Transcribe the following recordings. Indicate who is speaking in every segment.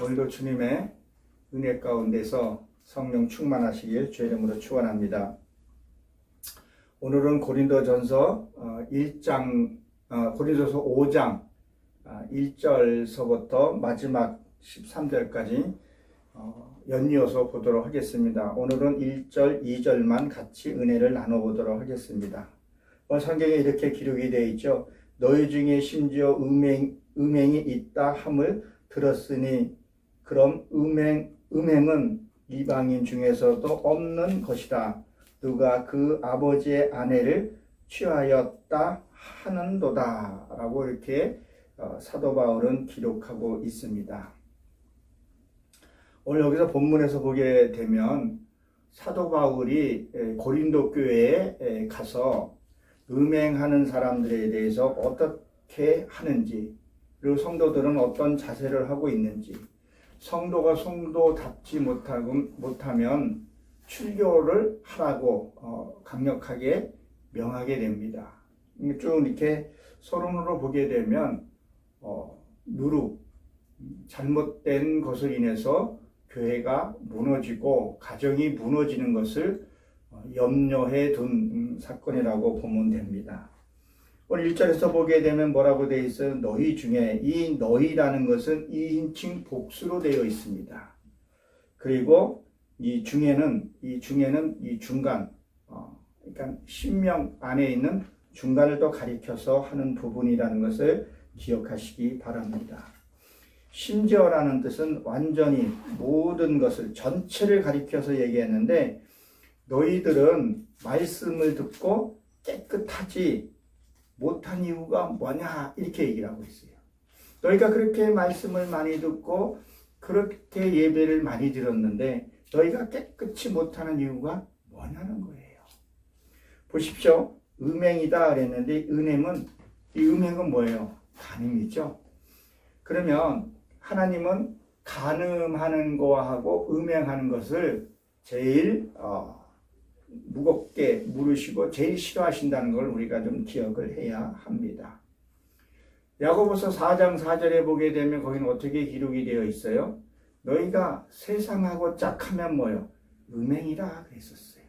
Speaker 1: 오늘도 주님의 은혜 가운데서 성령 충만하시길 주의 이름으로 축원합니다. 오늘은 고린도전서 1장, 고린도서 5장 1절서부터 마지막 13절까지 연이어서 보도록 하겠습니다. 오늘은 1절, 2절만 같이 은혜를 나눠보도록 하겠습니다. 성경에 이렇게 기록이 되어 있죠. 너희 중에 심지어 음행이 있다 함을 들었으니 그럼 음행은 이방인 중에서도 없는 것이다. 누가 그 아버지의 아내를 취하였다 하는도다 라고 이렇게 사도 바울은 기록하고 있습니다. 오늘 여기서 본문에서 보게 되면 사도 바울이 고린도 교회에 가서 음행하는 사람들에 대해서 어떻게 하는지, 그리고 성도들은 어떤 자세를 하고 있는지, 성도가 성도답지 못하면 출교를 하라고 강력하게 명하게 됩니다. 쭉 이렇게 서론으로 보게 되면 누룩, 잘못된 것을 인해서 교회가 무너지고 가정이 무너지는 것을 염려해 둔 사건이라고 보면 됩니다. 오늘 1절에서 보게 되면 뭐라고 되어 있어요? 너희 중에, 이 너희라는 것은 2인칭 복수로 되어 있습니다. 그리고 이 중간, 그러니까 신명 안에 있는 중간을 또 가리켜서 하는 부분이라는 것을 기억하시기 바랍니다. 심지어라는 뜻은 완전히 모든 것을, 전체를 가리켜서 얘기했는데, 너희들은 말씀을 듣고 깨끗하지 못한 이유가 뭐냐 이렇게 얘기를 하고 있어요. 너희가 그렇게 말씀을 많이 듣고 그렇게 예배를 많이 드렸는데 너희가 깨끗이 못하는 이유가 뭐냐는 거예요. 보십시오. 음행이다 그랬는데 이 음행은 뭐예요? 간음이죠. 그러면 하나님은 간음하는 거하고 음행하는 것을 제일 무겁게 물으시고 제일 싫어하신다는 걸 우리가 좀 기억을 해야 합니다. 야고보서 4장 4절에 보게 되면 거기는 어떻게 기록이 되어 있어요? 너희가 세상하고 짝하면 뭐요? 음행이라 그랬었어요.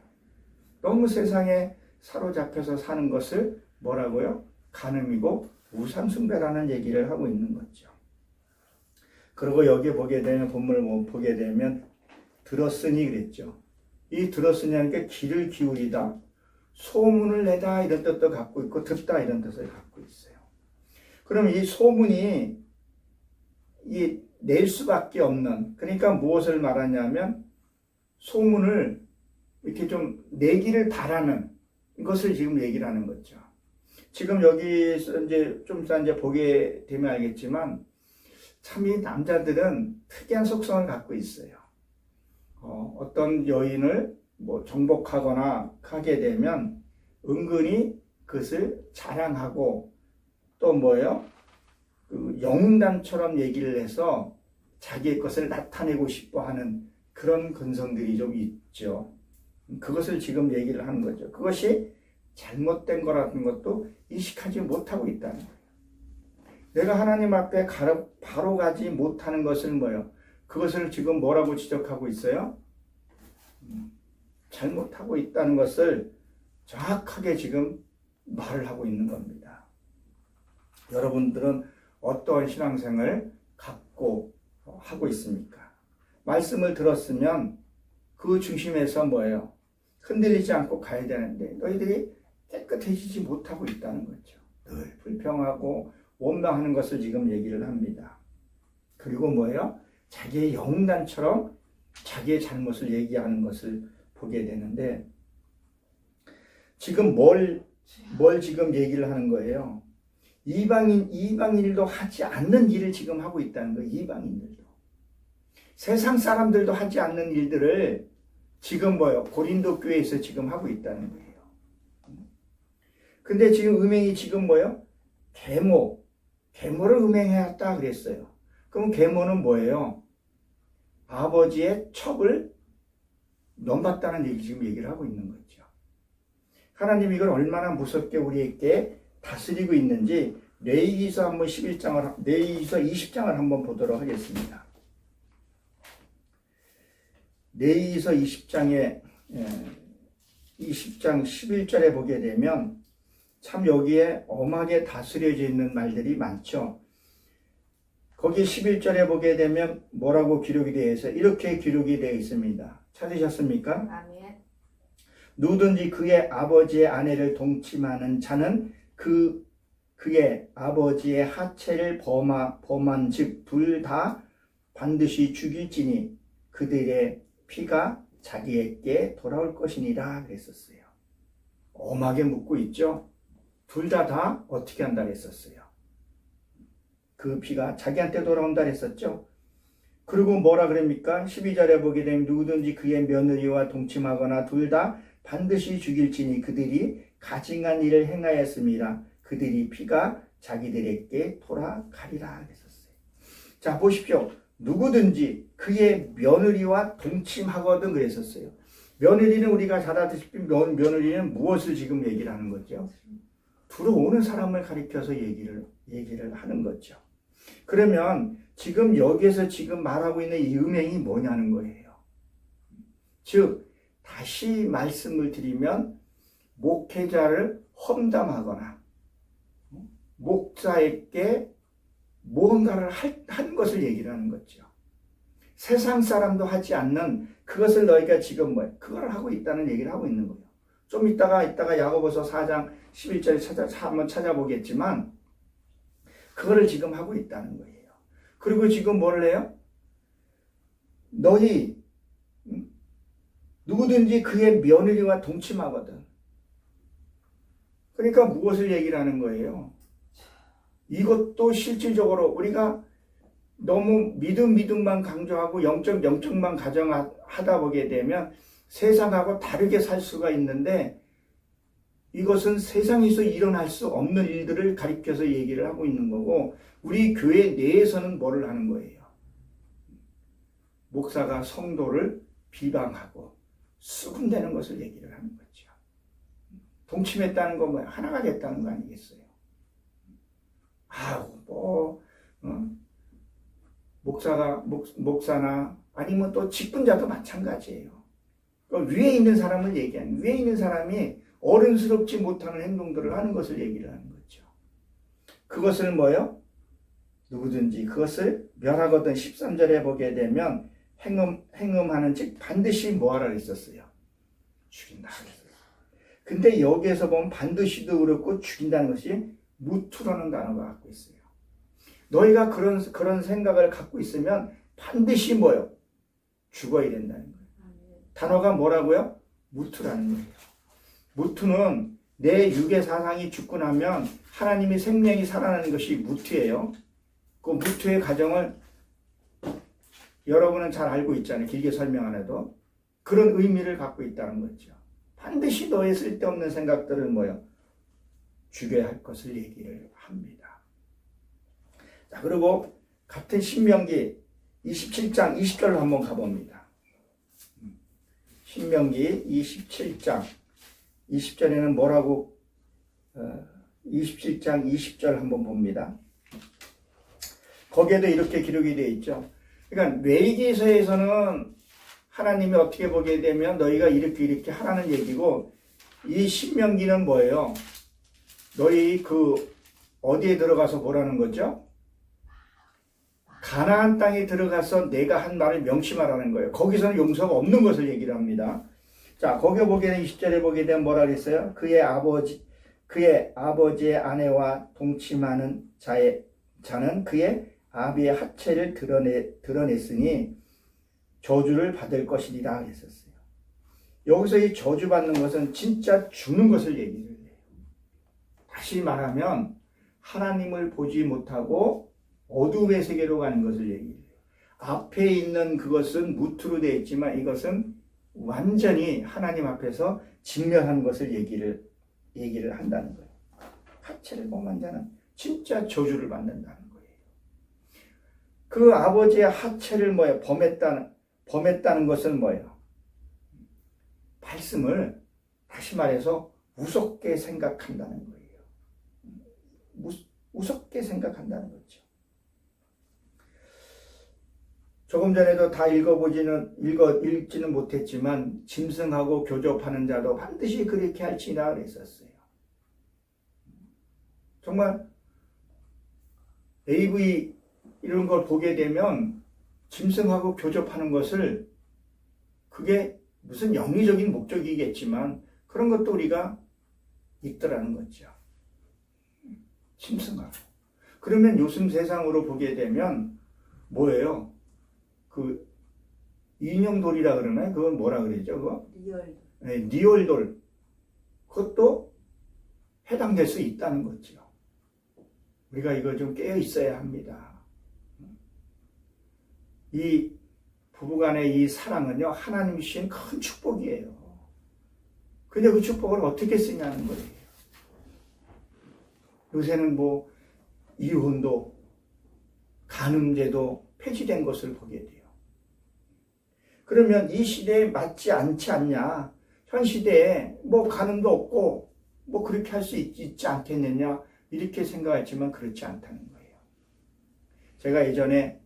Speaker 1: 너무 세상에 사로잡혀서 사는 것을 뭐라고요? 간음이고 우상숭배라는 얘기를 하고 있는 거죠. 그리고 여기 보게 되면 본문을 보게 되면 들었으니 그랬죠. 이 들었으냐는 게 귀를 기울이다, 소문을 내다 이런 뜻도 갖고 있고 듣다 이런 뜻을 갖고 있어요. 그럼 이 소문이 낼 수밖에 없는, 그러니까 무엇을 말하냐면 소문을 이렇게 좀 내기를 바라는 것을 지금 얘기를 하는 거죠. 지금 여기서 이제 좀 이따 보게 되면 알겠지만 참 이 남자들은 특이한 속성을 갖고 있어요. 어떤 여인을 정복하거나 하게 되면 은근히 그것을 자랑하고 또 그 영웅단처럼 얘기를 해서 자기의 것을 나타내고 싶어 하는 그런 근성들이 좀 있죠. 그것을 지금 얘기를 하는 거죠. 그것이 잘못된 거라는 것도 인식하지 못하고 있다는 거예요. 내가 하나님 앞에 바로 가지 못하는 것을 그것을 지금 뭐라고 지적하고 있어요? 잘못하고 있다는 것을 정확하게 지금 말을 하고 있는 겁니다. 여러분들은 어떠한 신앙생활을 갖고 하고 있습니까? 말씀을 들었으면 그 중심에서 흔들리지 않고 가야 되는데 너희들이 깨끗해지지 못하고 있다는 거죠. 늘 불평하고 원망하는 것을 지금 얘기를 합니다. 그리고 자기의 영웅단처럼 자기의 잘못을 얘기하는 것을 보게 되는데, 지금 뭘 지금 얘기를 하는 거예요? 이방인들도 하지 않는 일을 지금 하고 있다는 거예요. 이방인들도. 세상 사람들도 하지 않는 일들을 지금 고린도 교회에서 지금 하고 있다는 거예요. 근데 지금 음행이 지금 계모를 음행해왔다 그랬어요. 그럼 계모는 뭐예요? 아버지의 첩을 넘봤다는 얘기 지금 얘기를 하고 있는 거죠. 하나님 이걸 얼마나 무섭게 우리에게 다스리고 있는지 레위기서 한번 20장을 한번 보도록 하겠습니다. 레위기서 20장에 20장 11절에 보게 되면 참 여기에 엄하게 다스려져 있는 말들이 많죠. 거기 11절에 보게 되면 뭐라고 기록이 되어 있어요? 이렇게 기록이 되어 있습니다. 찾으셨습니까?
Speaker 2: 아멘.
Speaker 1: 누구든지 그의 아버지의 아내를 동침하는 자는 그의 아버지의 하체를 범한 즉 둘 다 반드시 죽일지니 그들의 피가 자기에게 돌아올 것이니라 그랬었어요. 엄하게 묻고 있죠. 둘 다 어떻게 한다 그랬었어요. 그 피가 자기한테 돌아온다 그랬었죠. 그리고 뭐라 그럽니까? 12절에 보게 되면 누구든지 그의 며느리와 동침하거나 둘 다 반드시 죽일지니 그들이 가증한 일을 행하였습니다. 그들이 피가 자기들에게 돌아가리라 그랬었어요. 자, 보십시오. 누구든지 그의 며느리와 동침하거든 그랬었어요. 며느리는 우리가 잘 아시다시피 며느리는 무엇을 지금 얘기를 하는 거죠? 들어오는 사람을 가리켜서 얘기를 하는 거죠. 그러면 지금 여기에서 지금 말하고 있는 이 음행이 뭐냐는 거예요. 즉 다시 말씀을 드리면 목회자를 험담하거나 목사에게 무언가를 한 것을 얘기를 하는 거죠. 세상 사람도 하지 않는 그것을 너희가 지금 그걸 하고 있다는 얘기를 하고 있는 거예요. 좀 이따가 야고보서 4장 11절에 한번 찾아보겠지만 그거를 지금 하고 있다는 거예요. 그리고 지금 뭘 해요? 너희 누구든지 그의 며느리와 동침하거든. 그러니까 무엇을 얘기를 하는 거예요? 이것도 실질적으로 우리가 너무 믿음만 강조하고 영적만 가정하다 보게 되면 세상하고 다르게 살 수가 있는데 이것은 세상에서 일어날 수 없는 일들을 가리켜서 얘기를 하고 있는 거고 우리 교회 내에서는 뭐를 하는 거예요? 목사가 성도를 비방하고 수군대는 것을 얘기를 하는 거죠. 동침했다는 건 뭐야? 하나가 됐다는 거 아니겠어요? 목사나 아니면 또 직분자도 마찬가지예요. 위에 있는 사람을 얘기하는, 위에 있는 사람이 어른스럽지 못하는 행동들을 하는 것을 얘기를 하는 거죠. 그것을 뭐요? 누구든지 그것을 멸하거든. 13절에 보게 되면 행음하는 즉 반드시 뭐하라 그랬었어요? 죽인다 그랬어요. 근데 여기에서 보면 반드시도 그렇고 죽인다는 것이 무투라는 단어가 갖고 있어요. 너희가 그런 생각을 갖고 있으면 반드시 뭐요? 죽어야 된다는 거예요. 단어가 뭐라고요? 무투라는 거예요. 무투는 내 육의 사상이 죽고 나면 하나님의 생명이 살아나는 것이 무투예요. 그 무투의 과정을 여러분은 잘 알고 있잖아요. 길게 설명 안 해도. 그런 의미를 갖고 있다는 거죠. 반드시 너의 쓸데없는 생각들은 뭐요? 죽여야 할 것을 얘기를 합니다. 자, 그리고 같은 신명기 27장 20절로 한번 가봅니다. 신명기 27장 20절에는 뭐라고 27장 20절 한번 봅니다. 거기에도 이렇게 기록이 되어 있죠. 그러니까 레위기서에서는 하나님이 어떻게 보게 되면 너희가 이렇게 하라는 얘기고 이 신명기는 뭐예요? 너희 어디에 들어가서 보라는 거죠? 가나안 땅에 들어가서 내가 한 말을 명심하라는 거예요. 거기서는 용서가 없는 것을 얘기를 합니다. 자, 거기 보게 되면 20절에 보게 되면 뭐라 그랬어요? 그의 아버지의 아내와 동침하는 자는 그의 아비의 하체를 드러냈으니 저주를 받을 것이리라 했었어요. 여기서 이 저주 받는 것은 진짜 죽는 것을 얘기를 해요. 다시 말하면 하나님을 보지 못하고 어둠의 세계로 가는 것을 얘기해요. 앞에 있는 그것은 무투로 되어 있지만 이것은 완전히 하나님 앞에서 직면한 것을 얘기를 한다는 거예요. 하체를 범한 자는 진짜 저주를 받는다는 거예요. 그 아버지의 하체를 범했다는 것은 뭐예요? 말씀을 다시 말해서 우습게 생각한다는 거예요. 우습게 생각한다는 거죠. 조금 전에도 다 읽지는 못했지만 짐승하고 교접하는 자도 반드시 그렇게 할지니라 그랬었어요. 정말 AV 이런 걸 보게 되면 짐승하고 교접하는 것을 그게 무슨 영리적인 목적이겠지만 그런 것도 우리가 있더라는 거죠. 짐승하고. 그러면 요즘 세상으로 보게 되면 뭐예요? 그 인형돌이라 그러나요? 그건 뭐라 그러죠? 그거?
Speaker 2: 리얼.
Speaker 1: 네, 리얼돌. 그것도 해당될 수 있다는 거죠. 우리가 이걸 좀 깨어 있어야 합니다. 이 부부간의 이 사랑은요, 하나님이 주신 큰 축복이에요. 근데 그 축복을 어떻게 쓰냐는 거예요. 요새는 뭐 이혼도 간음죄도 폐지된 것을 보게 돼요. 그러면 이 시대에 맞지 않지 않냐? 현 시대에 뭐 간음도 없고 뭐 그렇게 할 수 있지 않겠느냐? 이렇게 생각했지만 그렇지 않다는 거예요. 제가 예전에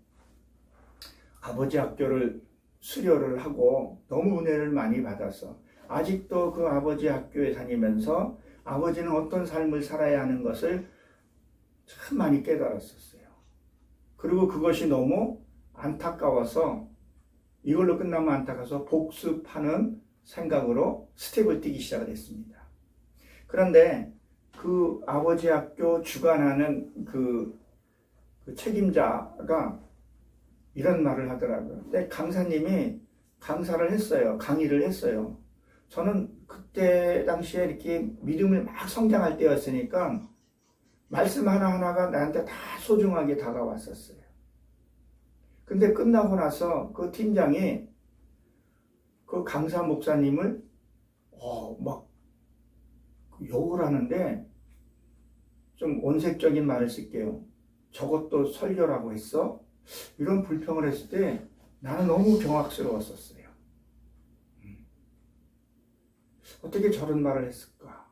Speaker 1: 아버지 학교를 수료를 하고 너무 은혜를 많이 받아서 아직도 그 아버지 학교에 다니면서 아버지는 어떤 삶을 살아야 하는 것을 참 많이 깨달았었어요. 그리고 그것이 너무 안타까워서 이걸로 끝나면 안타까워서 복습하는 생각으로 스텝을 뛰기 시작을 했습니다. 그런데 그 아버지 학교 주관하는 그 책임자가 이런 말을 하더라고요. 근데 강사님이 강사를 했어요. 강의를 했어요. 저는 그때 당시에 이렇게 믿음을 막 성장할 때였으니까 말씀 하나하나가 나한테 다 소중하게 다가왔었어요. 근데 끝나고 나서 그 팀장이 그 강사 목사님을 막 욕을 하는데 좀 원색적인 말을 쓸게요. 저것도 설교라고 했어? 이런 불평을 했을 때 나는 너무 경악스러웠었어요. 어떻게 저런 말을 했을까?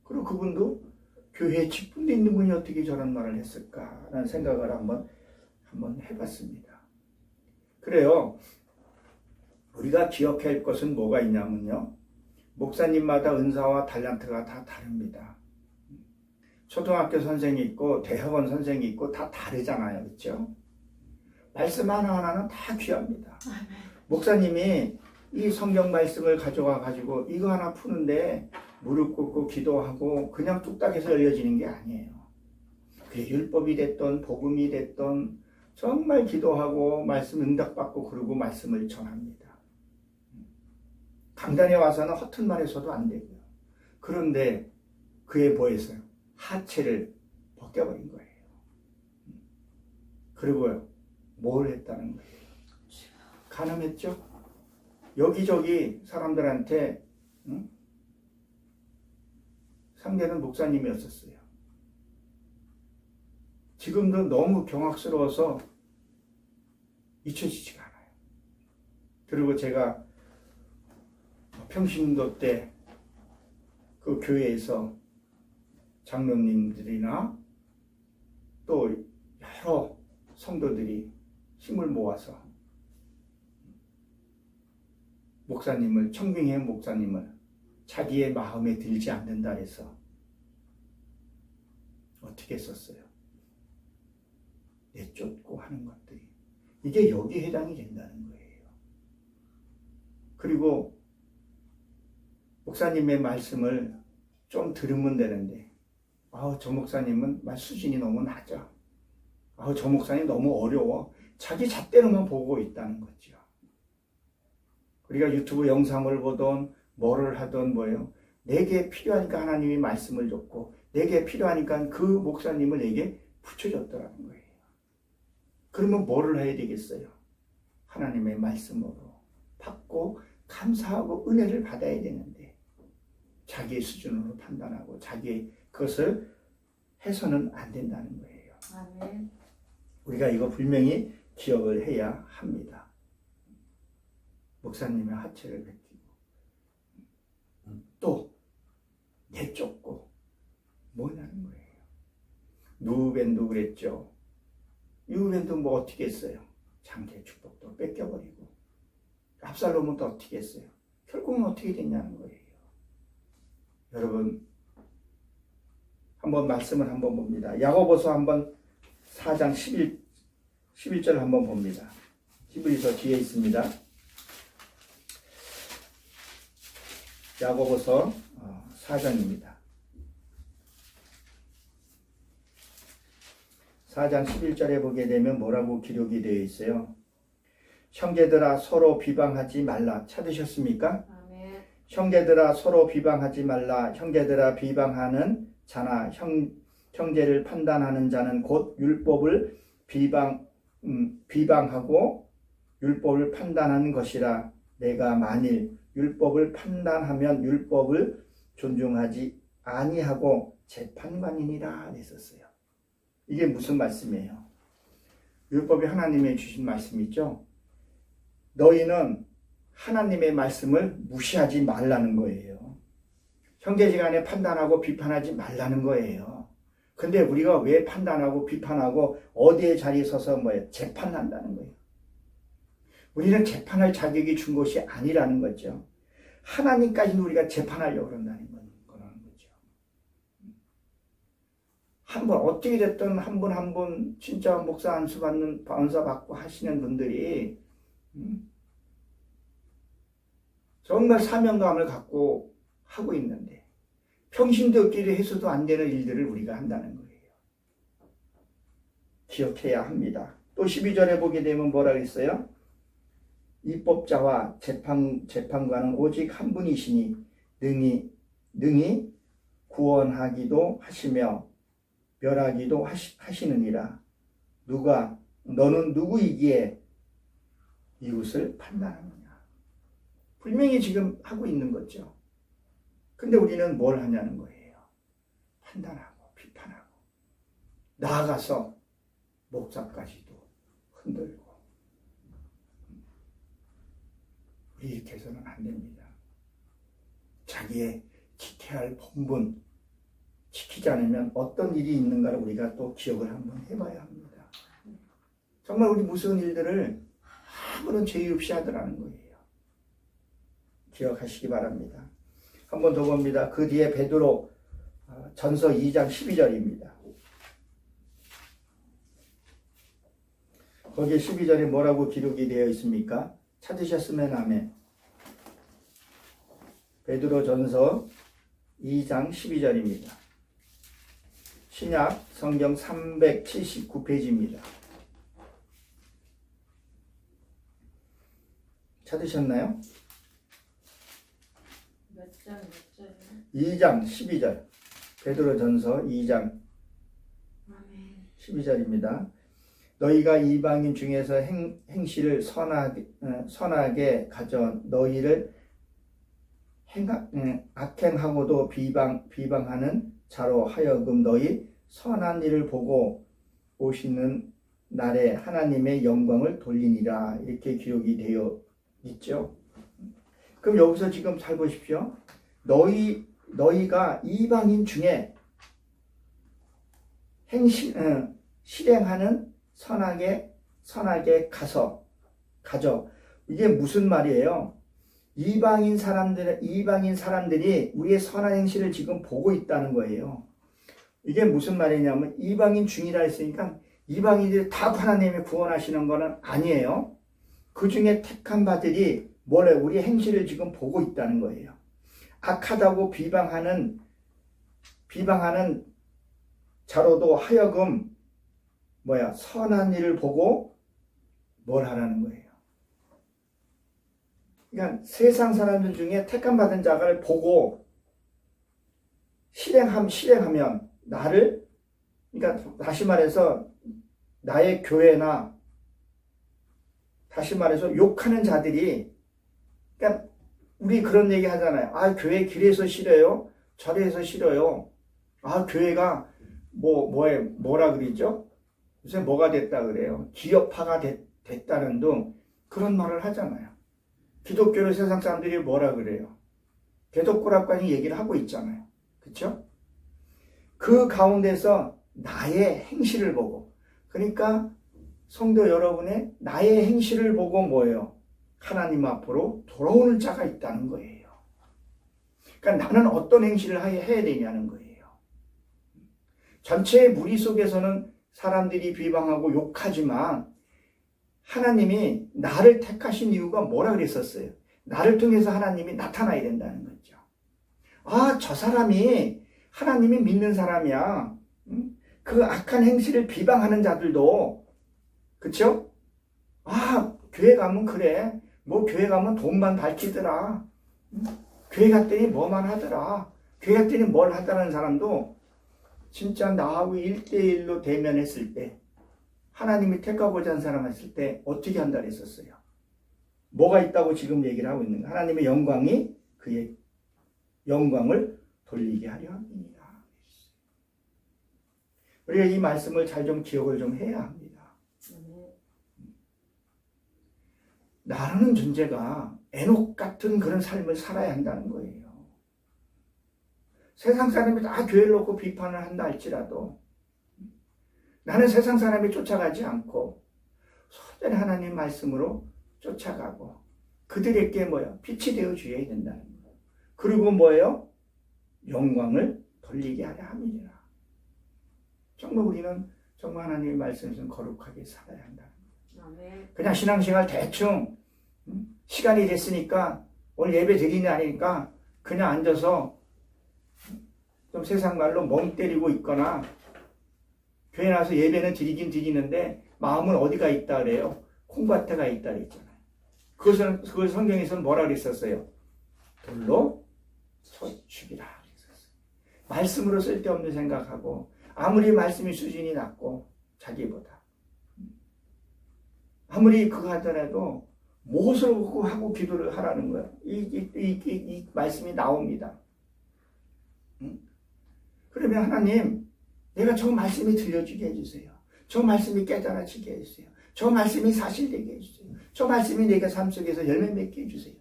Speaker 1: 그리고 그분도 교회에 직분도 있는 분이 어떻게 저런 말을 했을까라는 생각을 한번 해봤습니다. 그래요. 우리가 기억해야 할 것은 뭐가 있냐면요. 목사님마다 은사와 달란트가 다 다릅니다. 초등학교 선생이 있고 대학원 선생이 있고 다 다르잖아요. 그렇죠? 말씀 하나하나는 다 귀합니다. 목사님이 이 성경 말씀을 가져와 가지고 이거 하나 푸는데 무릎 꿇고 기도하고 그냥 뚝딱 해서 열려지는 게 아니에요. 그게 율법이 됐던 복음이 됐던 정말 기도하고 말씀 응답받고 그러고 말씀을 전합니다. 강단에 와서는 허튼 말 해서도 안 되고요. 그런데 그에 뭐 했어요? 하체를 벗겨버린 거예요. 그리고요, 뭘 했다는 거예요? 간음했죠? 여기저기 사람들한테 상대는 목사님이었었어요. 지금도 너무 경악스러워서 잊혀지지가 않아요. 그리고 제가 평신도 때 그 교회에서 장로님들이나 또 여러 성도들이 힘을 모아서 목사님을, 청빙회 목사님을 자기의 마음에 들지 않는다 해서 어떻게 했었어요? 내쫓고 하는 것들이 이게 여기에 해당이 된다는 거예요. 그리고 목사님의 말씀을 좀 들으면 되는데 저 목사님은 말 수준이 너무 낮아. 저 목사님 너무 어려워. 자기 잣대로만 보고 있다는 거죠. 우리가 유튜브 영상을 보던 뭐를 하던 뭐예요? 내게 필요하니까 하나님이 말씀을 줬고 내게 필요하니까 그 목사님을 내게 붙여줬더라는 거예요. 그러면 뭐를 해야 되겠어요? 하나님의 말씀으로 받고 감사하고 은혜를 받아야 되는데 자기의 수준으로 판단하고 자기의 그것을 해서는 안 된다는 거예요.
Speaker 2: 아멘.
Speaker 1: 우리가 이거 분명히 기억을 해야 합니다. 목사님의 하체를 베끼고 또 내쫓고 뭐냐는 거예요. 누벤도 그랬죠. 누벤도 뭐 어떻게 했어요? 장자의 축복도 뺏겨버리고 압살롬은 또 어떻게 했어요? 결국은 어떻게 됐냐는 거예요. 여러분 한번 말씀을 한번 봅니다. 야고보서 한번 4장 11절 한번 봅니다. 히브리서 뒤에 있습니다. 야고보서 4장입니다. 4장 11절에 보게 되면 뭐라고 기록이 되어 있어요? 형제들아 서로 비방하지 말라. 찾으셨습니까?
Speaker 2: 아멘.
Speaker 1: 형제들아 서로 비방하지 말라. 형제들아 비방하는 자나 형제를 판단하는 자는 곧 율법을 비방하고 율법을 판단하는 것이라. 내가 만일 율법을 판단하면 율법을 존중하지 아니하고 재판관이니라 했었어요. 이게 무슨 말씀이에요? 율법이 하나님의 주신 말씀이죠. 너희는 하나님의 말씀을 무시하지 말라는 거예요. 형제지간에 판단하고 비판하지 말라는 거예요. 근데 우리가 왜 판단하고 비판하고 어디에 자리에 서서 재판한다는 거예요. 우리는 재판할 자격이 준 것이 아니라는 거죠. 하나님까지는 우리가 재판하려고 그런다는 거죠. 한 번 어떻게 됐든 한 분 진짜 목사 안수 받는 안수 받고 하시는 분들이 정말 사명감을 갖고 하고 있는데 평신도 없기를 해서도 안 되는 일들을 우리가 한다는 거예요. 기억해야 합니다. 또 12절에 보게 되면 뭐라 그랬어요? 입법자와 재판관은 오직 한 분이시니 능히 구원하기도 하시며 멸하기도 하시느니라. 너는 누구이기에 이웃을 판단하느냐. 분명히 지금 하고 있는 거죠. 근데 우리는 뭘 하냐는 거예요. 판단하고 비판하고 나아가서 목사까지도 흔들고. 우리 이렇게 해서는 안 됩니다. 자기의 지켜야 할 본분 지키지 않으면 어떤 일이 있는가를 우리가 또 기억을 한번 해봐야 합니다. 정말 우리 무서운 일들을 아무런 죄의 없이 하더라는 거예요. 기억하시기 바랍니다. 한 번 더 봅니다. 그 뒤에 베드로 전서 2장 12절입니다. 거기에 12절에 뭐라고 기록이 되어 있습니까? 찾으셨으면 아멘. 베드로 전서 2장 12절입니다. 신약 성경 379페이지입니다. 찾으셨나요?
Speaker 2: 몇 장?
Speaker 1: 2장 12절. 베드로 전서 2장 12절입니다. 너희가 이방인 중에서 행실을 선하게 가져 너희를 악행하고도 비방하는 자로 하여금 너희 선한 일을 보고 오시는 날에 하나님의 영광을 돌리니라. 이렇게 기록이 되어 있죠. 그럼 여기서 지금 잘 보십시오. 너희가 이방인 중에 실행하는 선하게 가져. 이게 무슨 말이에요? 이방인 사람들이 우리의 선한 행실을 지금 보고 있다는 거예요. 이게 무슨 말이냐면 이방인 중이라 했으니까 이방인들이 다 하나님이 구원하시는 거는 아니에요. 그 중에 택한 바들이 우리 행실을 지금 보고 있다는 거예요. 악하다고 비방하는 자로도 하여금 선한 일을 보고 뭘 하라는 거예요. 그러니까 세상 사람들 중에 택함 받은 자를 보고 실행하면 나를, 그러니까 다시 말해서 나의 교회나 다시 말해서 욕하는 자들이, 그러니까 우리 그런 얘기 하잖아요. 아, 교회 길에서 싫어요. 절에서 싫어요. 아, 교회가 뭐라 그러죠? 요새 뭐가 됐다 그래요. 기업화가 됐다는 등 그런 말을 하잖아요. 기독교를 세상 사람들이 뭐라 그래요? 개독고락관이 얘기를 하고 있잖아요. 그렇죠? 그 가운데서 나의 행실을 보고, 그러니까 성도 여러분의 나의 행실을 보고 뭐예요? 하나님 앞으로 돌아오는 자가 있다는 거예요. 그러니까 나는 어떤 행실을 해야 되냐는 거예요. 전체의 무리 속에서는 사람들이 비방하고 욕하지만 하나님이 나를 택하신 이유가 뭐라 그랬었어요? 나를 통해서 하나님이 나타나야 된다는 거죠. 아, 저 사람이 하나님이 믿는 사람이야. 그 악한 행실을 비방하는 자들도, 그쵸? 아, 교회 가면 그래. 뭐 교회 가면 돈만 밝히더라. 교회 갔더니 뭐만 하더라. 교회 갔더니 뭘 하더라는 사람도 진짜 나하고 1대1로 대면했을 때, 하나님이 택하고자 한 사람 했을 때 어떻게 한다 그랬었어요? 뭐가 있다고 지금 얘기를 하고 있는가? 하나님의 영광이 그의 영광을 돌리게 하려 합니다. 우리가 이 말씀을 잘 좀 기억을 좀 해야 합니다. 나라는 존재가 에녹 같은 그런 삶을 살아야 한다는 거예요. 세상 사람이 다 교회를 놓고 비판을 한다 할지라도 나는 세상 사람이 쫓아가지 않고 소전히 하나님 말씀으로 쫓아가고 그들에게 뭐예요? 빛이 되어 주어야 된다는 거예요. 그리고 뭐예요? 영광을 돌리게 하려 함이니라. 정말 우리는 정말 하나님의 말씀에서 거룩하게 살아야 한다는 거예요. 그냥 신앙생활 대충 시간이 됐으니까 오늘 예배 드리는 아니니까 그냥 앉아서 좀 세상 말로 멍 때리고 있거나 교회 나와서 예배는 드리긴 드리는데 마음은 어디가 있다 그래요? 콩밭에가 있다 그랬잖아요. 그걸 성경에서는 뭐라 그랬었어요? 돌로 쳐죽이라 그랬었어요. 말씀으로 쓸데없는 생각하고 아무리 말씀의 수준이 낮고 자기보다 아무리 그거 하더라도 무엇을 하고 기도를 하라는 거예요. 이 말씀이 나옵니다. 그러면 하나님, 내가 저 말씀이 들려주게 해주세요. 저 말씀이 깨달아지게 해주세요. 저 말씀이 사실되게 해주세요. 저 말씀이 내가 삶 속에서 열매 맺게 해주세요.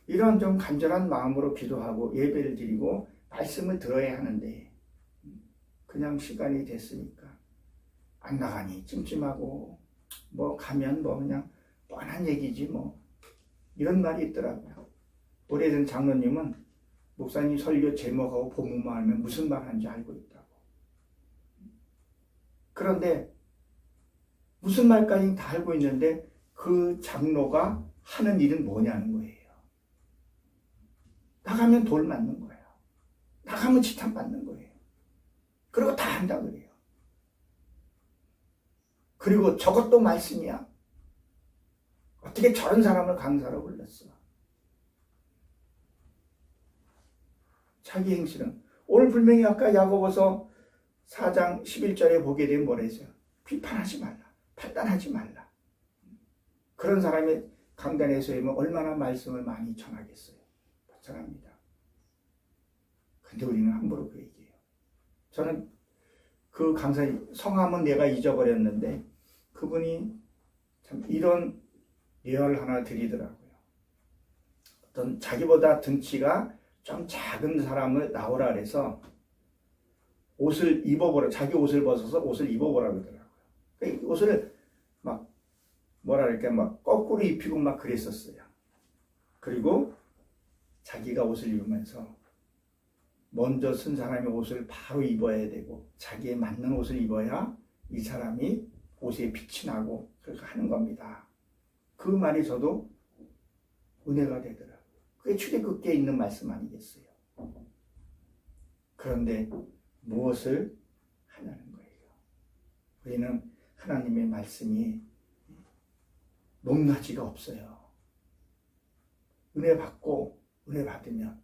Speaker 1: 이런 좀 간절한 마음으로 기도하고 예배를 드리고 말씀을 들어야 하는데 그냥 시간이 됐으니까 안 나가니 찜찜하고 뭐 가면 뭐 그냥 뻔한 얘기지 뭐 이런 말이 있더라고요. 오래된 장로님은 목사님 설교 제목하고 본문만 알면 무슨 말 하는지 알고 있다고. 그런데 무슨 말까지 다 알고 있는데 그 장로가 하는 일은 뭐냐는 거예요. 나가면 돌 맞는 거예요. 나가면 지탄 받는 거예요. 그리고 다 한다 그래요. 그리고 저것도 말씀이야. 어떻게 저런 사람을 강사로 불렀어? 자기 행실은 오늘 분명히 아까 야고보서 4장 11절에 보게 되면 뭐라 했어요? 비판하지 말라. 판단하지 말라. 그런 사람이 강단에서 오면 얼마나 말씀을 많이 전하겠어요. 마찬가지입니다. 근데 우리는 함부로 그 얘기해요. 저는 그 강사 성함은 내가 잊어버렸는데 그분이 참 이런 예화를 하나 드리더라고요. 어떤 자기보다 등치가 좀 작은 사람을 나오라 그래서 옷을 입어보라, 자기 옷을 벗어서 옷을 입어보라 그러더라고요. 그러니까 옷을 막 뭐라 그럴까 막 거꾸로 입히고 막 그랬었어요. 그리고 자기가 옷을 입으면서 먼저 쓴 사람의 옷을 바로 입어야 되고 자기에 맞는 옷을 입어야 이 사람이 옷에 빛이 나고 그렇게 하는 겁니다. 그 말이 저도 은혜가 되더라고요. 그게 출애굽기에 있는 말씀 아니겠어요? 그런데 무엇을 하냐는 거예요. 우리는 하나님의 말씀이 높낮이가 없어요. 은혜 받고 은혜 받으면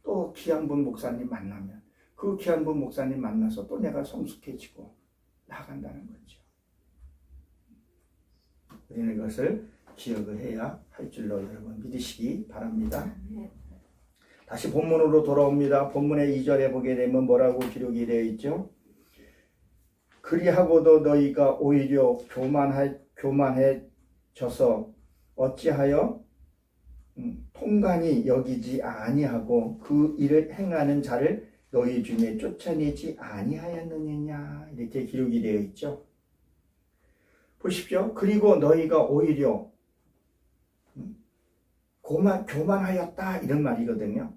Speaker 1: 또 귀한 분 목사님 만나면 그 귀한 분 목사님 만나서 또 내가 성숙해지고 나간다는 거죠. 우리는 이것을 기억을 해야 할 줄로 여러분 믿으시기 바랍니다. 다시 본문으로 돌아옵니다. 본문의 2절에 보게 되면 뭐라고 기록이 되어 있죠? 그리하고도 너희가 오히려 교만해져서 어찌하여 통간이 여기지 아니하고 그 일을 행하는 자를 너희 중에 쫓아내지 아니하였느냐 이렇게 기록이 되어 있죠. 보십시오. 그리고 너희가 오히려 교만하였다 이런 말이거든요.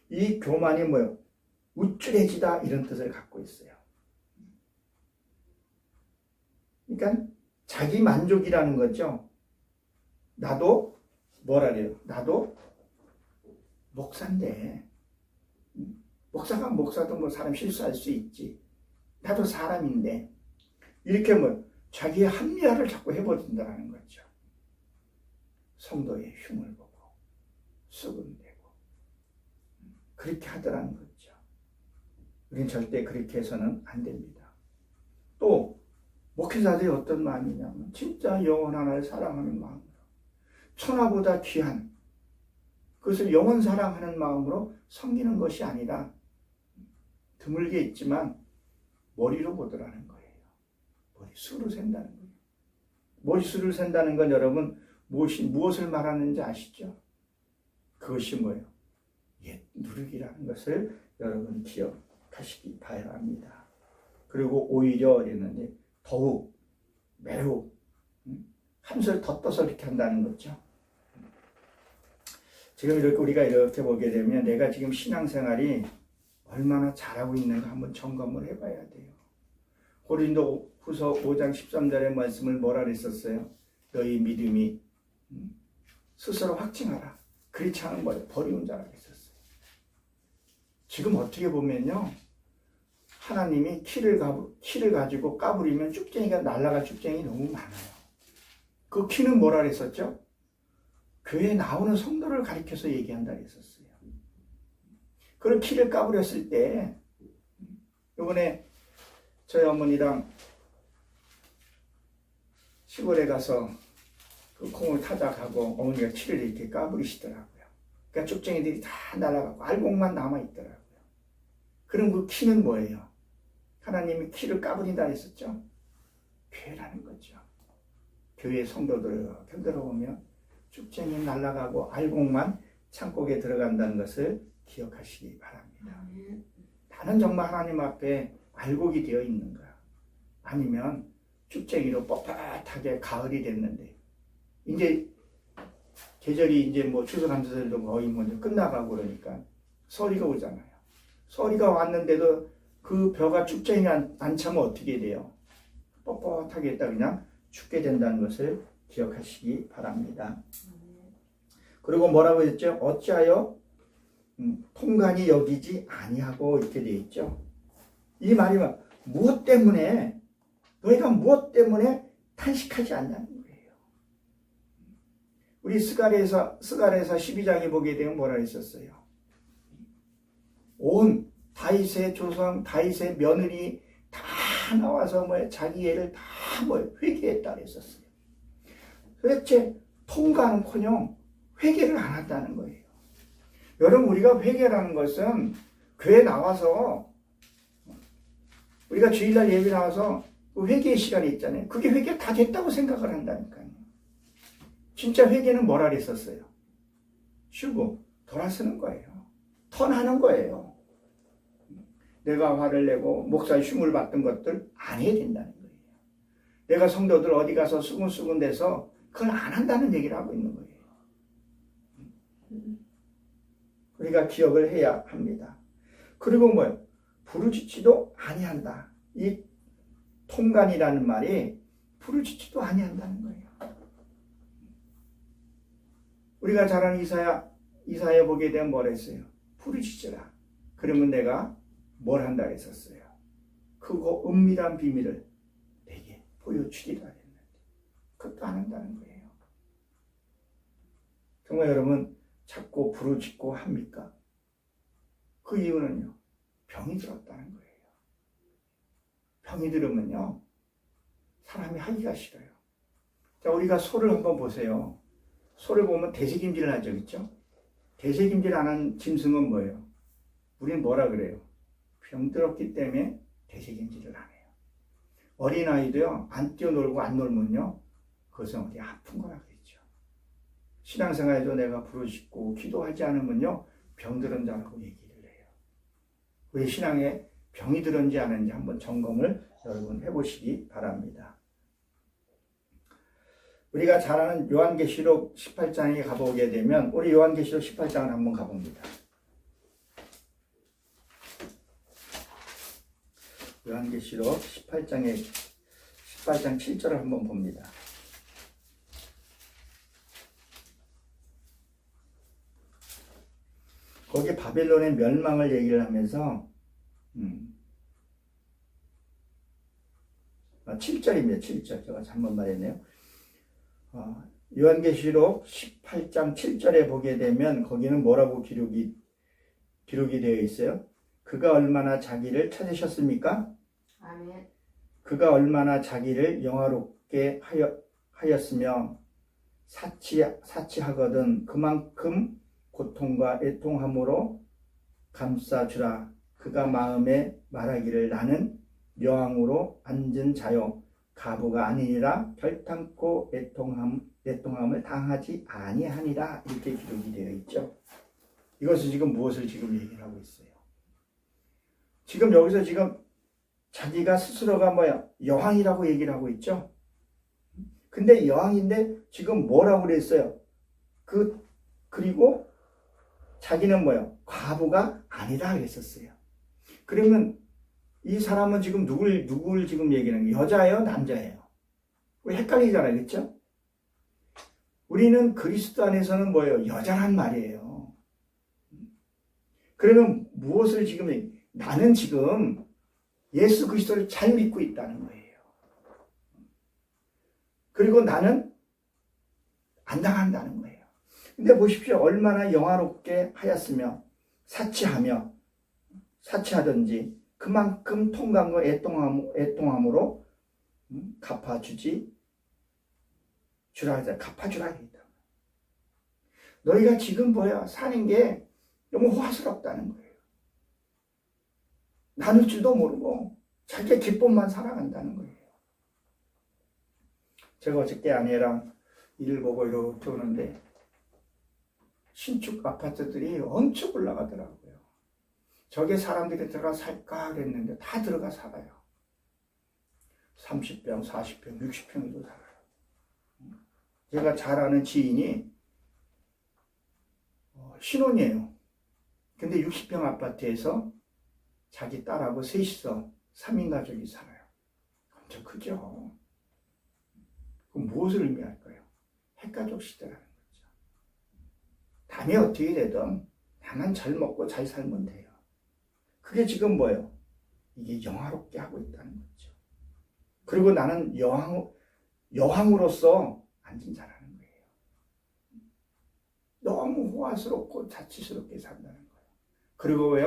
Speaker 1: 이 교만이 뭐예요? 우쭐해지다 이런 뜻을 갖고 있어요. 그러니까 자기 만족이라는 거죠. 나도 뭐라 그래요? 나도 목사인데 목사가 목사도 뭐 사람 실수할 수 있지. 나도 사람인데 이렇게 뭐 자기의 합리화를 자꾸 해버린다는 거죠. 성도의 흉을 보고 수군대고 그렇게 하더라는 거죠. 우리는 절대 그렇게 해서는 안 됩니다. 또 목회자들이 어떤 마음이냐면 진짜 영혼 하나를 사랑하는 마음으로 천하보다 귀한 그것을 영혼 사랑하는 마음으로 섬기는 것이 아니라 드물게 있지만 머리로 보더라는 거예요. 머리수로 센다는 거예요. 머리수를 센다는 건 여러분 무엇을 말하는지 아시죠? 그것이 뭐예요? 옛 누룩이라는 것을 여러분 기억하시기 바랍니다. 그리고 오히려 이랬는데 더욱 매우 한술 더 떠서 이렇게 한다는 거죠. 지금 이렇게 우리가 이렇게 보게 되면 내가 지금 신앙생활이 얼마나 잘하고 있는가 한번 점검을 해봐야 돼요. 고린도 후서 5장 13절의 말씀을 뭐라 그랬었어요? 너희 믿음이 스스로 확증하라. 그렇지 않은 거예요. 버리운 자라고 했었어요. 지금 어떻게 보면요. 하나님이 키를 가지고 까부리면 쭉쟁이가 날아갈 쭉쟁이 너무 많아요. 그 키는 뭐라 그랬었죠? 교회에 나오는 성도를 가리켜서 얘기한다 그랬었어요. 그런 키를 까부렸을 때 이번에 저희 어머니랑 시골에 가서 그 콩을 타자 가고 어머니가 키를 이렇게 까부리시더라고요. 그러니까 쭉쟁이들이 다 날아가고 알곡만 남아있더라고요. 그럼 그 키는 뭐예요? 하나님이 키를 까부린다 했었죠? 교회라는 거죠. 교회 성도들을 들어보면 쭉쟁이 날아가고 알곡만 창고에 들어간다는 것을 기억하시기 바랍니다. 나는 정말 하나님 앞에 알곡이 되어 있는가? 아니면 쭉쟁이로 뻣뻣하게 가을이 됐는데 이제 계절이 이제 뭐 추수감사절도 거의 먼저 끝나가고 그러니까 서리가 오잖아요. 서리가 왔는데도 그 벼가 쭉쟁이 안 차면 어떻게 돼요? 뻣뻣하게 했다 그냥 죽게 된다는 것을 기억하시기 바랍니다. 그리고 뭐라고 했죠? 어찌하여 통간이 여기지 아니하고 이렇게 되어 있죠. 이 말이 무엇 때문에 너희가 무엇 때문에 탄식하지 않냐는 거예요. 우리 스가랴서 12장에 보게 되면 뭐라 했었어요? 온 다윗의 조상 다윗의 며느리 다 나와서 자기 애를 다 회개했다 그랬었어요. 도대체 통과는커녕 회개를 안 한다는 거예요. 여러분 우리가 회개라는 것은 교회 나와서 우리가 주일날 예배 나와서 그 회개의 시간이 있잖아요. 그게 회개가 다 됐다고 생각을 한다니까요. 진짜 회개는 뭐라 그랬었어요? 쉬고 돌아서는 거예요. 턴하는 거예요. 내가 화를 내고 목사의 흉을 받던 것들 안 해야 된다는 거예요. 내가 성도들 어디 가서 수군수군 대서 그걸 안 한다는 얘기를 하고 있는 거예요. 우리가 기억을 해야 합니다. 그리고 부르짖지도 아니한다. 이 통간이라는 말이 부르짖지도 아니한다는 거예요. 우리가 잘 아는 이사야 보게 되면 뭐라 했어요? 부르짖으라. 그러면 내가 뭘 한다 했었어요? 그거 은밀한 비밀을 내게 보여주리라 했는데 그것도 안 한다는 거예요. 정말 여러분 자꾸 부르짖고 합니까? 그 이유는요. 병이 들었다는 거예요. 병이 들으면요. 사람이 하기가 싫어요. 자, 우리가 소를 한번 보세요. 소를 보면 대세김질을 하죠. 그렇죠? 대세김질 안 한 짐승은 뭐예요? 우리는 뭐라 그래요? 병들었기 때문에 대세김질을 안 해요. 어린아이도요. 안 뛰어놀고 안 놀면요. 그것은 어디 아픈 거라 그랬죠. 신앙생활에도 내가 부르짖고 기도하지 않으면요. 병들은 자라고 얘기를 해요. 우리 신앙에 병이 들었는지 안 했는지 한번 점검을 여러분 해보시기 바랍니다. 우리가 잘 아는 요한계시록 18장에 가보게 되면 우리 요한계시록 18장을 한번 가봅니다. 요한계시록 18장 7절을 한번 봅니다. 거기 바벨론의 멸망을 얘기를 하면서 7절입니다. 7절. 제가 잘못 말했네요. 요한계시록 18장 7절에 보게 되면 거기는 뭐라고 기록이 되어 있어요? 그가 얼마나 자기를 찾으셨습니까?
Speaker 2: 아멘.
Speaker 1: 그가 얼마나 자기를 영화롭게 하였으며 사치하거든 그만큼 고통과 애통함으로 감싸주라. 그가 마음에 말하기를 나는 여왕으로 앉은 자요 가부가 아니니라 결탄코 애통함을 당하지 아니하니라. 이렇게 기록이 되어 있죠. 이것은 지금 무엇을 지금 얘기를 하고 있어요? 지금 여기서 지금 자기가 스스로가 여왕이라고 얘기를 하고 있죠. 근데 여왕인데 지금 뭐라고 그랬어요? 그리고 자기는 과부가 아니다 그랬었어요. 그러면 이 사람은 지금 누굴 지금 얘기하는 거예요? 여자예요? 남자예요? 우리 헷갈리잖아요. 그렇죠? 우리는 그리스도 안에서는 여자란 말이에요. 그러면 무엇을 지금 나는 지금 예수 그리스도를 잘 믿고 있다는 거예요. 그리고 나는 안 당한다는 거예요. 근데 보십시오. 얼마나 영화롭게 하였으며 사치하든지 그만큼 통감과 애통함으로 갚아주라 했다. 너희가 지금 사는 게 너무 호화스럽다는 거예요. 나눌 줄도 모르고 자기의 기쁨만 살아간다는 거예요. 제가 어저께 아내랑 일을 보고 이렇게 오는데 신축 아파트들이 엄청 올라가더라고요. 저게 사람들이 들어가 살까 그랬는데 다 들어가 살아요. 30평, 40평, 60평도 살아요. 제가 잘 아는 지인이 신혼이에요. 근데 60평 아파트에서 자기 딸하고 셋이서 3인 가족이 살아요. 엄청 크죠. 그럼 무엇을 의미할까요? 핵가족 시대라는 거죠. 남이 어떻게 되든 나만 잘 먹고 잘 살면 돼요. 그게 지금 이게 영화롭게 하고 있다는 거죠. 그리고 나는 여왕으로서 앉은 자라는 거예요. 너무 호화스럽고 자치스럽게 산다는 거예요. 그리고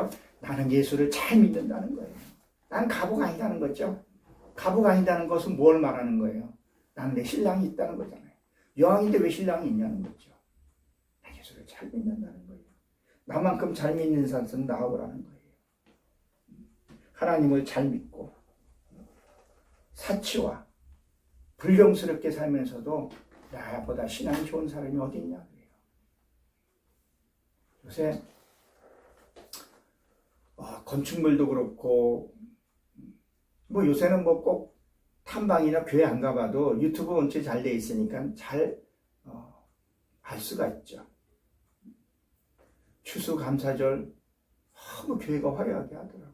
Speaker 1: 나는 예수를 잘 믿는다는 거예요. 난 가부가 아니다는 거죠. 가부가 아니다는 것은 뭘 말하는 거예요? 나는 내 신랑이 있다는 거잖아요. 여왕인데 왜 신랑이 있냐는 거죠. 난 예수를 잘 믿는다는 거예요. 나만큼 잘 믿는 사람은 나오라는 거예요. 하나님을 잘 믿고 사치와 불경스럽게 살면서도 나보다 신앙이 좋은 사람이 어디 있냐 그래요. 요새 건축물도 그렇고 요새는 꼭 탐방이나 교회 안 가봐도 유튜브 원체 잘 돼 있으니까 잘 알 수가 있죠. 추수감사절 너무 교회가 화려하게 하더라고요.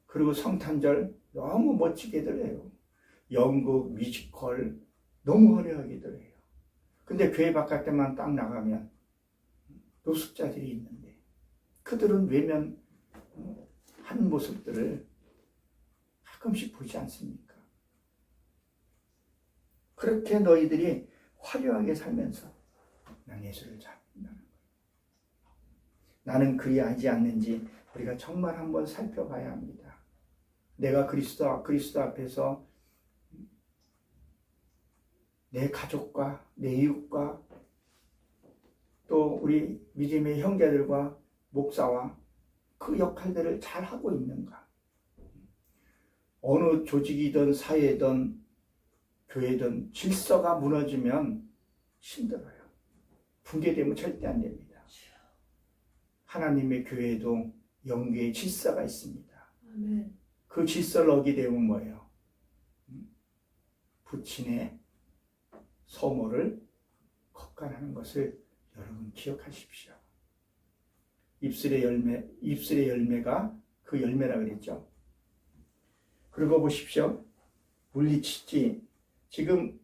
Speaker 1: 그리고 성탄절 너무 멋지게들 해요. 연극, 뮤지컬 너무 화려하게들 해요. 근데 교회 바깥에만 딱 나가면 노숙자들이 있는데 그들은 외면한 모습들을 가끔씩 보지 않습니까? 그렇게 너희들이 화려하게 살면서 난 예수를 잘 믿는다는 거예요. 나는 그리하지 않는지 우리가 정말 한번 살펴봐야 합니다. 내가 그리스도 앞에서 내 가족과 내 이웃과 또 우리 믿음의 형제들과 목사와 그 역할들을 잘 하고 있는가? 어느 조직이든 사회든 교회든 질서가 무너지면 힘들어요. 붕괴되면 절대 안 됩니다. 하나님의 교회에도 영계의 질서가 있습니다.
Speaker 2: 아멘.
Speaker 1: 그 질서를 어기게 되면 뭐예요? 부친의 소모를 겉간하는 것을 여러분 기억하십시오. 입술의 열매가 그 열매라 그랬죠. 그리고 보십시오. 물리치지. 지금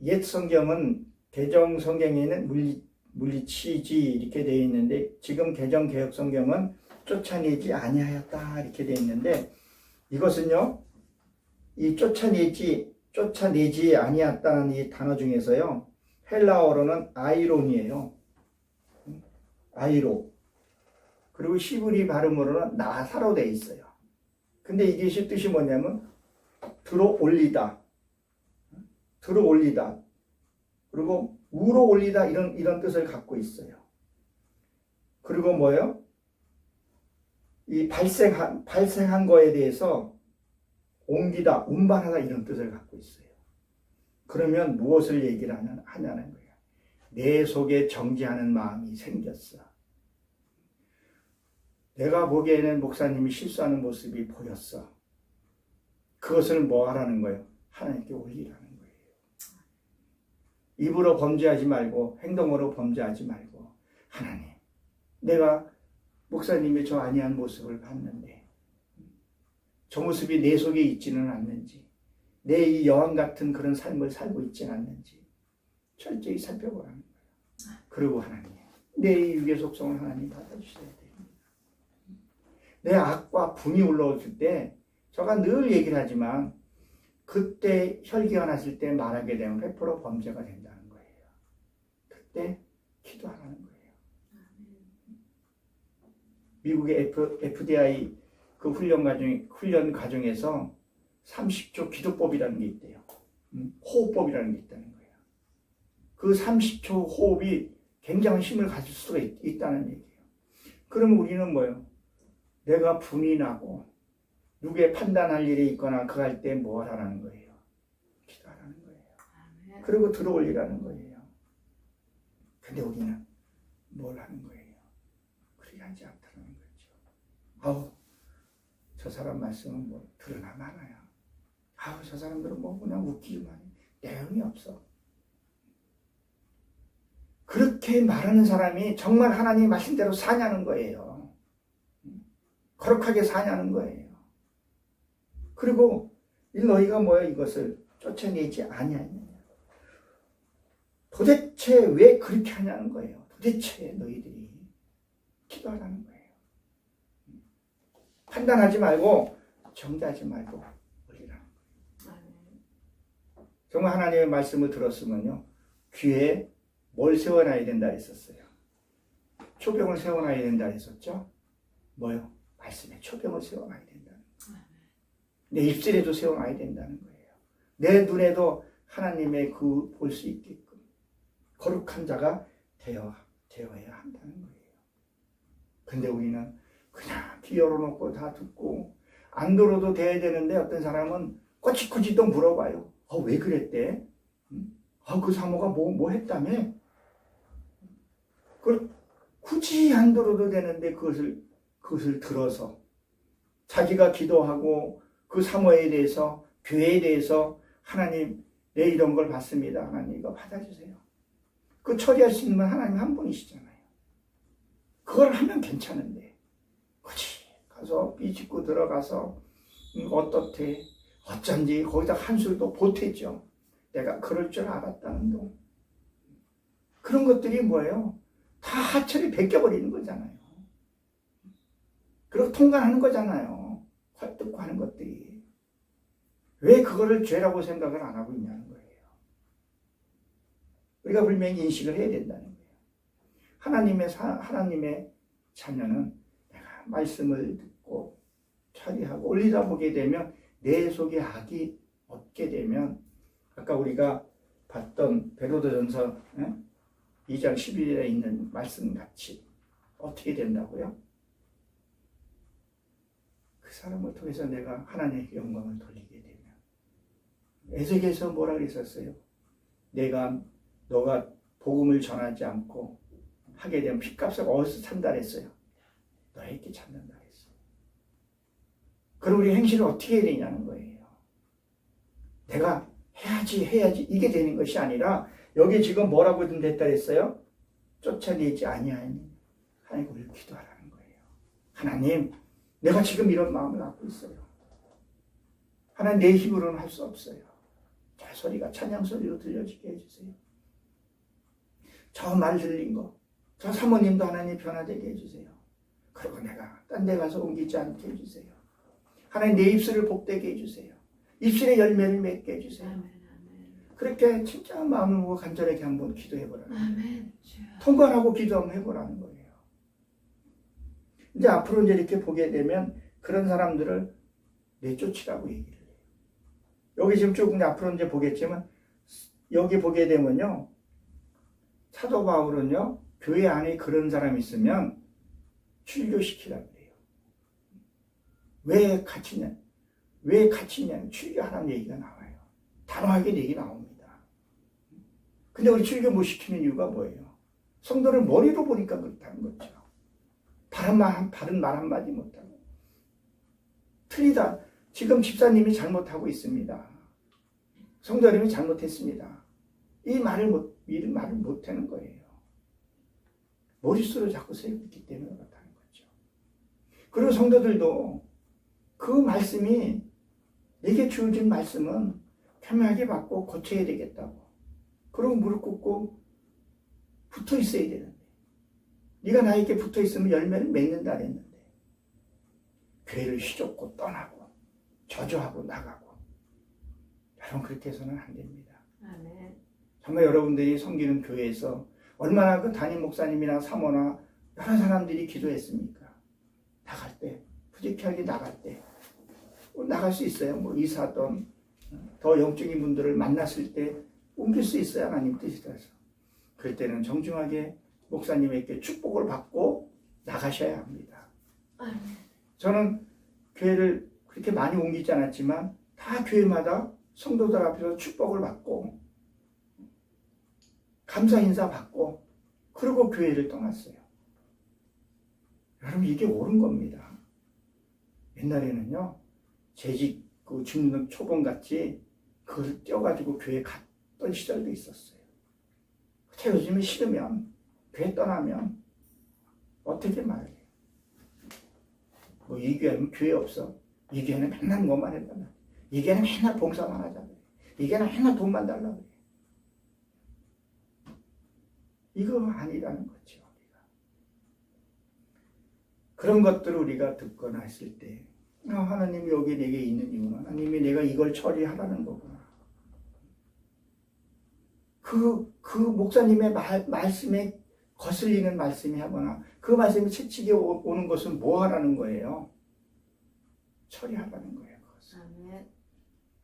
Speaker 1: 옛 성경은 개정 성경에는 물리치지 이렇게 되어 있는데 지금 개정 개혁 성경은 쫓아내지 아니하였다 이렇게 되어 있는데 이것은요. 이 쫓아내지 아니했다는 이 단어 중에서요. 헬라어로는 아이론이에요. 아이로. 그리고 히브리 발음으로는 나사로 되어 있어요. 근데 이게 뜻이 뭐냐면 들어올리다. 들어올리다. 그리고 우러 올리다 이런 뜻을 갖고 있어요. 그리고 뭐예요? 이 발생한 거에 대해서 옮기다, 운반하다 이런 뜻을 갖고 있어요. 그러면 무엇을 얘기를 하냐는 거예요. 내 속에 정죄하는 마음이 생겼어. 내가 보기에는 목사님이 실수하는 모습이 보였어. 그것을 뭐 하라는 거예요? 하나님께 올리라는 거예요. 입으로 범죄하지 말고 행동으로 범죄하지 말고 하나님, 내가 목사님이 저 아니한 모습을 봤는데 저 모습이 내 속에 있지는 않는지, 내 이 여왕 같은 그런 삶을 살고 있지는 않는지 철저히 살펴보라는 거예요. 그리고 하나님, 내 이 육의 속성을 하나님 받아주셔야 됩니다. 내 악과 분이 올라올 때 제가 늘 얘기를 하지만 그때 혈기가 났을 때 말하게 되면 100% 범죄가 된다는 거예요. 그때 기도하라는 거예요. 미국의 FDI 그 훈련 과정에서 30초 기도법이라는 게 있대요. 호흡법이라는 게 있다는 거예요. 그 30초 호흡이 굉장한 힘을 가질 수가 있다는 얘기예요. 그러면 우리는 뭐예요? 내가 분이 나고 누구의 판단할 일이 있거나 그 할 때 뭐 하라는 거예요? 기도하라는 거예요. 그리고 들어올리라는 거예요. 근데 우리는 뭘 하는 거예요? 그렇게 하지 않다는 거죠. 아우, 저 사람 말씀은 뭐 들으나 마나요. 아우, 저 사람들은 뭐 그냥 웃기기만 해. 내용이 없어. 그렇게 말하는 사람이 정말 하나님 말씀대로 사냐는 거예요. 거룩하게 사냐는 거예요. 그리고 너희가 뭐야 이것을 쫓아내지 아니하느냐. 도대체 왜 그렇게 하냐는 거예요. 도대체 너희들이 기도하라는 거예요. 판단하지 말고 정죄하지 말고 올리라는 거예요. 정말 하나님의 말씀을 들었으면요. 귀에 뭘 세워놔야 된다 했었어요. 초병을 세워놔야 된다 했었죠. 뭐요? 말씀에 초병을 세워놔야 된다는 거예요. 내 입술에도 세워놔야 된다는 거예요. 내 눈에도 하나님의 그 볼 수 있게끔 거룩한 자가 되어야 한다는 거예요. 근데 우리는 그냥 귀 열어놓고 다 듣고 안 들어도 돼야 되는데 어떤 사람은 꼬치꼬치 또 물어봐요. 왜 그랬대? 그 사모가 뭐 했다며? 그걸 굳이 안 들어도 되는데 그것을 들어서 자기가 기도하고 그 사모에 대해서 교회에 대해서 하나님 내 이런 걸 받습니다. 하나님 이거 받아주세요. 그 처리할 수 있는 건 하나님 한 분이시잖아요. 그걸 하면 괜찮은데 굳이 가서 삐짓고 들어가서 어떻대 어쩐지 거기다 한술도 보탰죠. 내가 그럴 줄 알았다는 동. 그런 것들이 뭐예요? 다 하철이 벗겨버리는 거잖아요. 그리고 통관하는 거잖아요. 헐뜯고 하는 것들이. 왜 그거를 죄라고 생각을 안 하고 있냐는 거예요. 우리가 분명히 인식을 해야 된다는 거예요. 하나님의 자녀는 내가 말씀을 듣고 처리하고 올리다 보게 되면 내 속에 악이 없게 되면 아까 우리가 봤던 베드로전서 2장 11절에 있는 말씀같이 어떻게 된다고요? 그 사람을 통해서 내가 하나님의 영광을 돌리게 되면 에스겔에서 뭐라 그랬었어요? 너가 복음을 전하지 않고 하게 되면 핏값을 어디서 산다 했어요? 너에게 찾는다 했어요. 그럼 우리 행실을 어떻게 해야 되냐는 거예요. 내가 해야지 이게 되는 것이 아니라 여기 지금 뭐라고 됐다 그랬어요? 쫓아내지 아니하니 하나님 우리를 기도하라는 거예요. 하나님 내가 지금 이런 마음을 갖고 있어요. 하나님 내 힘으로는 할 수 없어요. 저 소리가 찬양 소리로 들려지게 해주세요. 저 말 들린 거, 저 사모님도 하나님 변화되게 해주세요. 그리고 내가 딴 데 가서 옮기지 않게 해주세요. 하나님 내 입술을 복되게 해주세요. 입술에 열매를 맺게 해주세요. 그렇게 진짜 마음을 모아 간절하게 한번 기도해보라는 거예요. 통과하고 기도 한번 해보라는 거예요. 이제 앞으로 이제 이렇게 보게 되면 그런 사람들을 내쫓으라고 얘기를 해요. 여기 지금 쭉 앞으로 이제 보겠지만 여기 보게 되면요. 사도 바울은요. 교회 안에 그런 사람이 있으면 출교시키라고 해요. 왜 갇히냐? 출교하라는 얘기가 나와요. 단호하게 얘기 나옵니다. 근데 우리 출교 못 시키는 이유가 뭐예요? 성도를 머리로 보니까 그렇다는 거죠. 바른 말 한마디 못하고. 틀리다. 지금 집사님이 잘못하고 있습니다. 성도 여러분이 잘못했습니다. 이 말을 못하는 거예요. 머릿수로 자꾸 세우고 있기 때문에 그렇다는 거죠. 그리고 성도들도 그 말씀이 내게 주어진 말씀은 겸허하게 받고 고쳐야 되겠다고. 그리고 무릎 꿇고 붙어 있어야 되는데 네가 나에게 붙어 있으면 열매를 맺는다 그랬는데 교회를 휘젓고 떠나고 저주하고 나가고 여러분 그렇게 해서는 안 됩니다. 아멘. 정말 여러분들이 섬기는 교회에서 얼마나 그 담임 목사님이나 사모나 여러 사람들이 기도했습니까? 나갈 때 부득이하게 나갈 때 나갈 수 있어요. 뭐 이사든 더 영적인 분들을 만났을 때 옮길 수 있어요. 하나님 뜻이 따라서. 그럴 때는 정중하게 목사님에게 축복을 받고 나가셔야 합니다. 저는 교회를 그렇게 많이 옮기지 않았지만 다 교회마다 성도들 앞에서 축복을 받고 감사 인사 받고 그리고 교회를 떠났어요. 여러분 이게 옳은 겁니다. 옛날에는요 재직 그 중등 초봉같이 그걸 떼어가지고 교회 갔던 시절도 있었어요. 제 요즘에 싫으면 교회 떠나면 어떻게 말해요? 뭐 이 교회는 교회 없어. 이 교회는 맨날 뭐만 해달라. 이 교회는 맨날 봉사만 하잖아요. 이 교회는 맨날 돈만 달라고 해요. 이거 아니라는 거죠. 우리가. 그런 것들을 우리가 듣거나 했을 때 하나님이 여기 내게 있는 이유는 하나님이 내가 이걸 처리하라는 거구나. 그 목사님의 말씀에 거슬리는 말씀이 하거나 그 말씀이 채찍에 오는 것은 뭐 하라는 거예요? 처리하라는 거예요.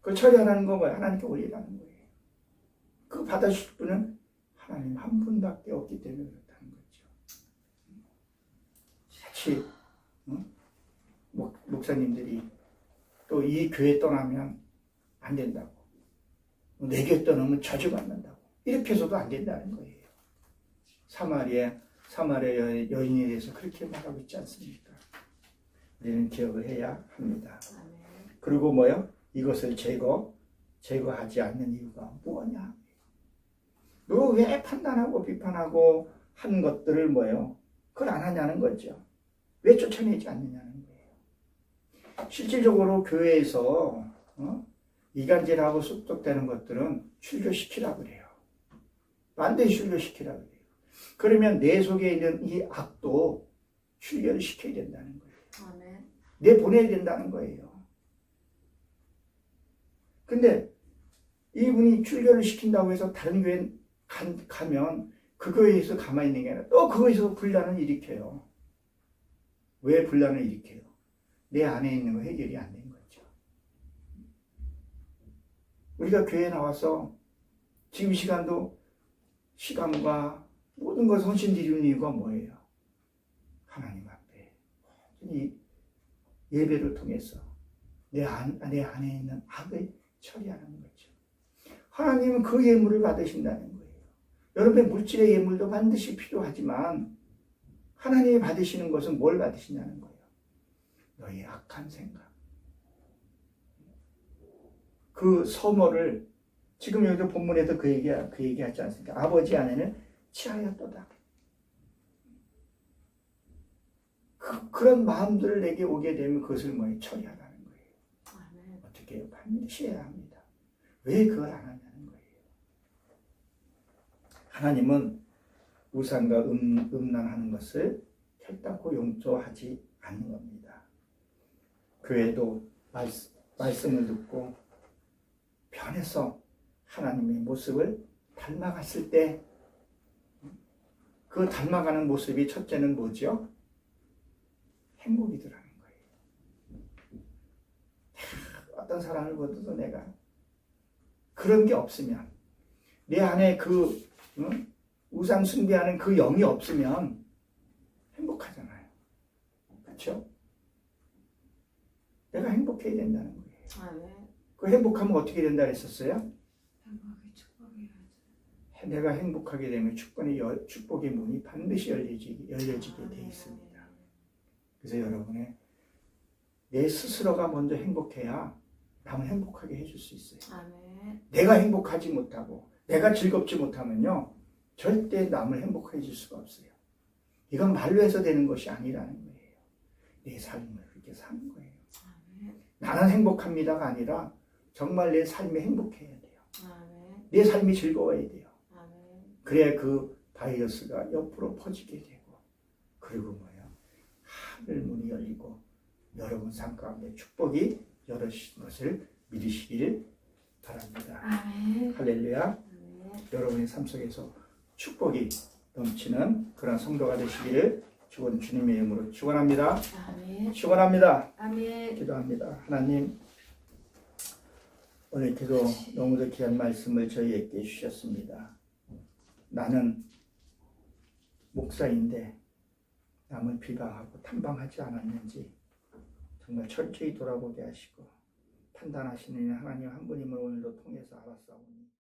Speaker 1: 그 처리하라는 거 뭐예요? 하나님께 올리라는 거예요. 그 받아주실 분은 하나님 한 분밖에 없기 때문에 그렇다는 거죠. 같이 목사님들이 또 이 교회 떠나면 안 된다고. 내 교회 떠나면 저주받는다고. 이렇게 해서도 안 된다는 거예요. 사마리아 여인에 대해서 그렇게 말하고 있지 않습니까? 우리는 기억을 해야 합니다. 그리고 뭐요? 이것을 제거하지 않는 이유가 뭐냐? 너 왜 판단하고 비판하고 한 것들을 뭐요? 그걸 안 하냐는 거죠. 왜 쫓아내지 않느냐는 거예요. 실질적으로 교회에서 이간질하고 쑥덕되는 것들은 출교시키라고 그래요. 반드시 출교시키라고 그래요. 그러면 내 속에 있는 이 악도 출교를 시켜야 된다는 거예요. 내보내야 된다는 거예요. 근데 이분이 출교를 시킨다고 해서 다른 교회에 가면 그 교회에서 가만히 있는 게 아니라 또 그거에서 분란을 일으켜요. 왜 분란을 일으켜요? 내 안에 있는 거 해결이 안 된 거죠. 우리가 교회에 나와서 지금 이 시간도 시간과 모든 것을 헌신 드리는 이유가 뭐예요? 하나님 앞에 이 예배를 통해서 내 안에 있는 악을 처리하는 거죠. 하나님은 그 예물을 받으신다는 거예요. 여러분의 물질의 예물도 반드시 필요하지만 하나님이 받으시는 것은 뭘 받으시냐는 거예요. 너의 악한 생각. 그 소모를 지금 여기도 본문에도 그 얘기하지 않습니까? 아버지 안에는 취하였도다. 그런 마음들을 내게 오게 되면 그것을 뭐에 처리하라는 거예요.
Speaker 2: 아멘.
Speaker 1: 어떻게 해요? 반드시 해야 합니다. 왜 그걸 안 하냐는 거예요. 하나님은 우상과 음란하는 것을 결단코 용서하지 않는 겁니다. 교회도 말씀을 듣고 변해서 하나님의 모습을 닮아갔을 때 그 닮아가는 모습이 첫째는 뭐죠? 행복이더라는 거예요. 어떤 사람을 보더라도 내가 그런 게 없으면 내 안에 그 우상 숭배하는 그 영이 없으면 행복하잖아요. 그렇죠? 내가 행복해야 된다는 거예요.
Speaker 2: 아멘.
Speaker 1: 그 행복하면 어떻게 된다 그랬었어요?
Speaker 2: 행복하게 축복해야지.
Speaker 1: 내가 행복하게 되면 축복의 문이 반드시 열려지게 되어 있습니다. 그래서 여러분의 내 스스로가 먼저 행복해야 남을 행복하게 해줄 수 있어요.
Speaker 2: 아멘.
Speaker 1: 내가 행복하지 못하고 내가 즐겁지 못하면요 절대 남을 행복하게 해줄 수가 없어요. 이건 말로 해서 되는 것이 아니라는 거예요. 내 삶을 그렇게 사는 거예요.
Speaker 2: 아멘.
Speaker 1: 나는 행복합니다가 아니라 정말 내 삶이 행복해야 돼요.
Speaker 2: 아멘.
Speaker 1: 내 삶이 즐거워야 돼요.
Speaker 2: 아멘.
Speaker 1: 그래야 그 바이러스가 옆으로 퍼지게 되고 그리고 뭐예요? 하늘 문이 열리고 여러분 삶 가운데 축복이 열어진 것을 믿으시기를 바랍니다.
Speaker 2: 아멘.
Speaker 1: 할렐루야.
Speaker 2: 아멘.
Speaker 1: 여러분의 삶 속에서 축복이 넘치는 그런 성도가 되시기를 주님의 이름으로 축원합니다.
Speaker 2: 아멘.
Speaker 1: 축원합니다.
Speaker 2: 아멘.
Speaker 1: 기도합니다. 하나님 오늘 기도 너무도 귀한 말씀을 저희에게 주셨습니다. 나는 목사인데 남을 비방하고 탐방하지 않았는지 정말 철저히 돌아보게 하시고 판단하시는 하나님 한 분임을 오늘도 통해서 알았사오니